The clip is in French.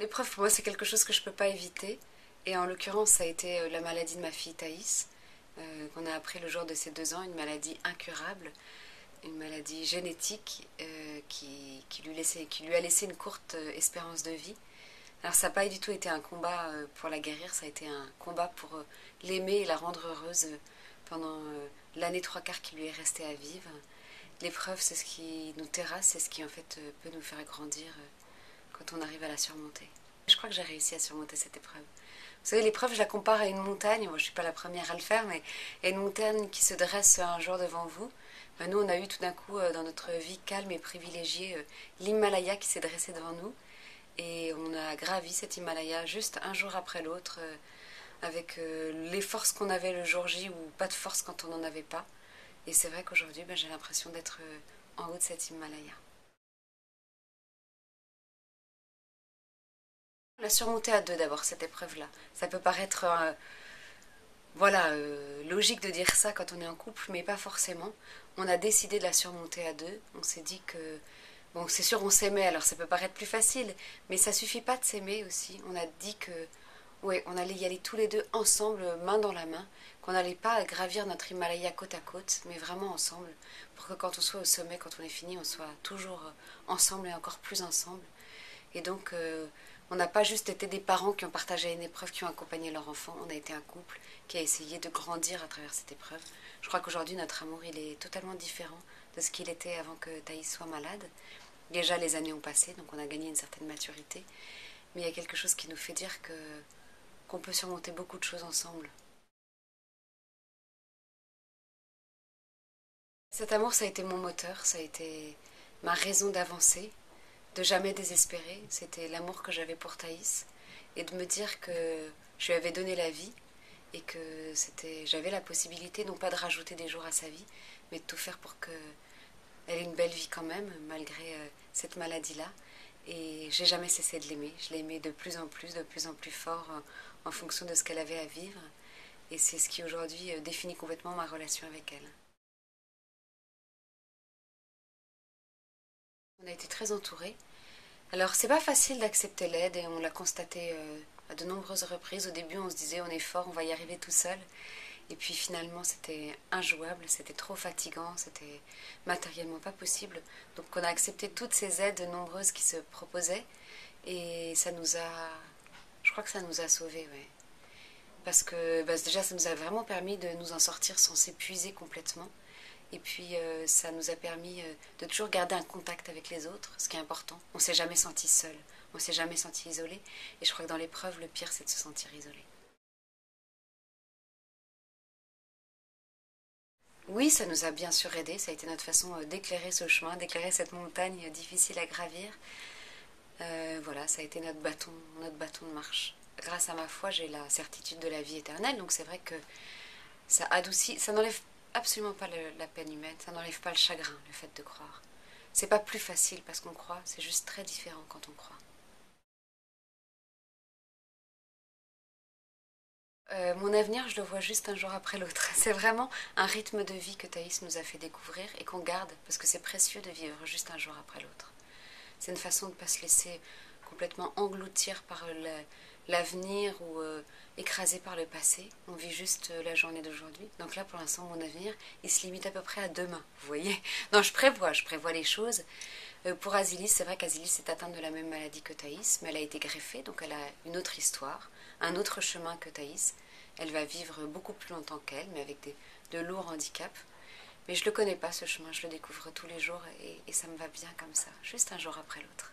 L'épreuve pour moi c'est quelque chose que je ne peux pas éviter. Et en l'occurrence ça a été la maladie de ma fille Thaïs, qu'on a appris le jour de ses 2 ans, une maladie incurable, une maladie génétique qui lui a laissé une courte espérance de vie. Alors ça n'a pas du tout été un combat pour la guérir, ça a été un combat pour l'aimer et la rendre heureuse pendant l'année 3/4 qui lui est restée à vivre. L'épreuve c'est ce qui nous terrasse, c'est ce qui en fait peut nous faire grandir quand on arrive à la surmonter. Je crois que j'ai réussi à surmonter cette épreuve. Vous savez, l'épreuve, je la compare à une montagne. Moi, je ne suis pas la première à le faire, mais à une montagne qui se dresse un jour devant vous. Ben, nous, on a eu tout d'un coup, dans notre vie calme et privilégiée, l'Himalaya qui s'est dressé devant nous. Et on a gravi cet Himalaya juste un jour après l'autre, avec les forces qu'on avait le jour J ou pas de force quand on n'en avait pas. Et c'est vrai qu'aujourd'hui, ben, j'ai l'impression d'être en haut de cet Himalaya. On a surmonté à deux d'abord cette épreuve-là. Ça peut paraître voilà, logique de dire ça quand on est en couple, mais pas forcément. On a décidé de la surmonter à deux. On s'est dit que, bon, c'est sûr, on s'aimait, alors ça peut paraître plus facile, mais ça suffit pas de s'aimer aussi. On a dit que, ouais, on allait y aller tous les deux ensemble, main dans la main, qu'on n'allait pas gravir notre Himalaya côte à côte, mais vraiment ensemble, pour que quand on soit au sommet, quand on est fini, on soit toujours ensemble et encore plus ensemble. Et donc, on n'a pas juste été des parents qui ont partagé une épreuve, qui ont accompagné leur enfant. On a été un couple qui a essayé de grandir à travers cette épreuve. Je crois qu'aujourd'hui, notre amour, il est totalement différent de ce qu'il était avant que Thaïs soit malade. Déjà, les années ont passé, donc on a gagné une certaine maturité. Mais il y a quelque chose qui nous fait dire qu'on peut surmonter beaucoup de choses ensemble. Cet amour, ça a été mon moteur, ça a été ma raison d'avancer, de jamais désespérer. C'était l'amour que j'avais pour Thaïs et de me dire que je lui avais donné la vie et que j'avais la possibilité non pas de rajouter des jours à sa vie, mais de tout faire pour qu'elle ait une belle vie quand même, malgré cette maladie-là. Et j'ai jamais cessé de l'aimer. Je l'aimais de plus en plus fort en fonction de ce qu'elle avait à vivre. Et c'est ce qui aujourd'hui définit complètement ma relation avec elle. On a été très entourés. Alors c'est pas facile d'accepter l'aide et on l'a constaté à de nombreuses reprises. Au début on se disait on est fort, on va y arriver tout seul. Et puis finalement c'était injouable, c'était trop fatigant, c'était matériellement pas possible. Donc on a accepté toutes ces aides nombreuses qui se proposaient et ça nous a... Je crois que ça nous a sauvés, ouais. Parce que bah, déjà ça nous a vraiment permis de nous en sortir sans s'épuiser complètement. Et puis ça nous a permis de toujours garder un contact avec les autres, ce qui est important. On ne s'est jamais senti seul, on ne s'est jamais senti isolé. Et je crois que dans l'épreuve, le pire, c'est de se sentir isolé. Oui, ça nous a bien sûr aidé. Ça a été notre façon d'éclairer ce chemin, d'éclairer cette montagne difficile à gravir. Voilà, ça a été notre bâton de marche. Grâce à ma foi, j'ai la certitude de la vie éternelle. Donc c'est vrai que ça adoucit, ça n'enlève absolument pas la peine humaine, ça n'enlève pas le chagrin, le fait de croire. C'est pas plus facile parce qu'on croit, c'est juste très différent quand on croit. Mon avenir, je le vois juste un jour après l'autre. C'est vraiment un rythme de vie que Thaïs nous a fait découvrir et qu'on garde parce que c'est précieux de vivre juste un jour après l'autre. C'est une façon de ne pas se laisser complètement engloutir par l'avenir ou écrasé par le passé. On vit juste la journée d'aujourd'hui. Donc là, pour l'instant, mon avenir, il se limite à peu près à demain. Vous voyez? Non, je prévois les choses. Pour Azilis, c'est vrai qu'Azilis est atteinte de la même maladie que Thaïs, mais elle a été greffée, donc elle a une autre histoire, un autre chemin que Thaïs. Elle va vivre beaucoup plus longtemps qu'elle, mais avec de lourds handicaps. Mais je ne le connais pas ce chemin, je le découvre tous les jours et ça me va bien comme ça, juste un jour après l'autre.